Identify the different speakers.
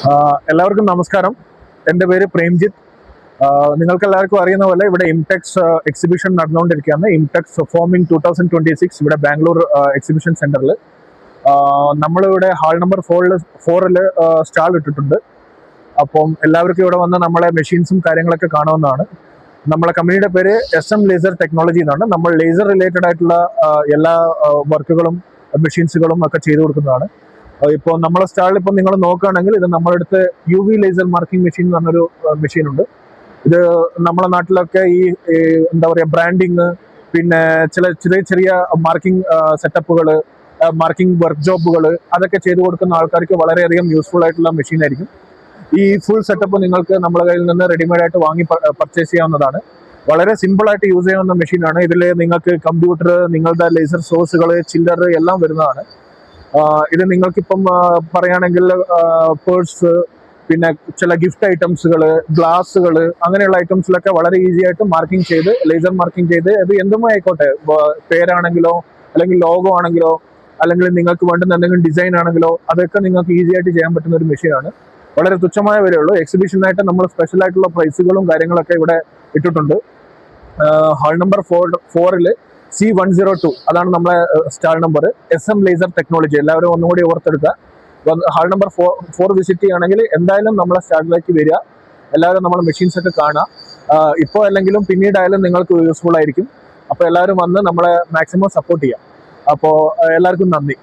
Speaker 1: എല്ലാവർക്കും നമസ്കാരം. എൻ്റെ പേര് പ്രേംജിത്ത്. നിങ്ങൾക്ക് എല്ലാവർക്കും അറിയുന്ന പോലെ ഇവിടെ ഇംടെക്സ് എക്സിബിഷൻ നടന്നുകൊണ്ടിരിക്കുകയാണ്. ഇംടെക്സ് ഫോമിംഗ് 2026 ഇവിടെ ബാംഗ്ലൂർ എക്സിബിഷൻ സെന്ററിൽ നമ്മളിവിടെ ഹാൾ നമ്പർ 4 സ്റ്റാൾ ഇട്ടിട്ടുണ്ട്. അപ്പം എല്ലാവർക്കും ഇവിടെ വന്ന് നമ്മളെ മെഷീൻസും കാര്യങ്ങളൊക്കെ കാണാവുന്നതാണ്. നമ്മളെ കമ്പനിയുടെ പേര് SM ലേസർ ടെക്നോളജി എന്നാണ്. നമ്മൾ ലേസർ റിലേറ്റഡ് ആയിട്ടുള്ള എല്ലാ വർക്കുകളും മെഷീൻസുകളും ഒക്കെ ചെയ്തു കൊടുക്കുന്നതാണ്. ഇപ്പോൾ നമ്മളെ സ്റ്റാളിൽ ഇപ്പം നിങ്ങൾ നോക്കുകയാണെങ്കിൽ ഇത് നമ്മുടെ അടുത്ത് UV ലേസർ മാർക്കിംഗ് മെഷീൻ എന്ന് പറഞ്ഞൊരു മെഷീൻ ഉണ്ട്. ഇത് നമ്മുടെ നാട്ടിലൊക്കെ ഈ എന്താ പറയുക ബ്രാൻഡിങ്, പിന്നെ ചെറിയ ചെറിയ മാർക്കിംഗ് സെറ്റപ്പുകൾ, മാർക്കിംഗ് വർക്ക് ജോബുകൾ അതൊക്കെ ചെയ്തു കൊടുക്കുന്ന ആൾക്കാർക്ക് വളരെയധികം യൂസ്ഫുൾ ആയിട്ടുള്ള മെഷീൻ ആയിരിക്കും. ഈ ഫുൾ സെറ്റപ്പ് നിങ്ങൾക്ക് നമ്മുടെ കയ്യിൽ നിന്ന് റെഡിമെയ്ഡ് ആയിട്ട് വാങ്ങി പർച്ചേസ് ചെയ്യാവുന്നതാണ്. വളരെ സിമ്പിൾ ആയിട്ട് യൂസ് ചെയ്യാവുന്ന മെഷീനാണ്. ഇതിൽ നിങ്ങൾക്ക് കമ്പ്യൂട്ടർ, നിങ്ങളുടെ ലേസർ സോഴ്സുകൾ, ചില്ലർ എല്ലാം വരുന്നതാണ്. ഇത് നിങ്ങൾക്കിപ്പം പറയുകയാണെങ്കിൽ പേഴ്സ്, പിന്നെ ചില ഗിഫ്റ്റ് ഐറ്റംസുകൾ, ഗ്ലാസുകൾ, അങ്ങനെയുള്ള ഐറ്റംസിലൊക്കെ വളരെ ഈസി ആയിട്ട് മാർക്കിംഗ് ചെയ്ത്, ലേസർ മാർക്കിംഗ് ചെയ്ത്, ഇത് എന്തും ആയിക്കോട്ടെ, പേരാണെങ്കിലോ അല്ലെങ്കിൽ ലോഗോ ആണെങ്കിലോ അല്ലെങ്കിൽ നിങ്ങൾക്ക് വേണ്ടുന്ന എന്തെങ്കിലും ഡിസൈൻ ആണെങ്കിലോ അതൊക്കെ നിങ്ങൾക്ക് ഈസി ആയിട്ട് ചെയ്യാൻ പറ്റുന്ന ഒരു മെഷീനാണ്. വളരെ തുച്ഛമായ വിലയുള്ളൂ. എക്സിബിഷനായിട്ട് നമ്മൾ സ്പെഷ്യൽ ആയിട്ടുള്ള പ്രൈസുകളും കാര്യങ്ങളൊക്കെ ഇവിടെ ഇട്ടിട്ടുണ്ട്. ഹാൾ നമ്പർ 4 C102 അതാണ് നമ്മളെ stall number. SM laser technology. എല്ലാവരും ഒന്നുകൂടി ഓർത്തെടുക്കുക. ഹാൾ നമ്പർ 4 വിസിറ്റ് ചെയ്യുകയാണെങ്കിൽ എന്തായാലും നമ്മളെ സ്റ്റാളിലേക്ക് വരിക. എല്ലാവരും നമ്മുടെ മെഷീൻസ് ഒക്കെ കാണുക. ഇപ്പോൾ അല്ലെങ്കിലും പിന്നീടായാലും നിങ്ങൾക്ക് യൂസ്ഫുൾ ആയിരിക്കും. അപ്പോൾ എല്ലാവരും വന്ന് നമ്മളെ മാക്സിമം സപ്പോർട്ട് ചെയ്യാം. അപ്പോൾ എല്ലാവർക്കും നന്ദി.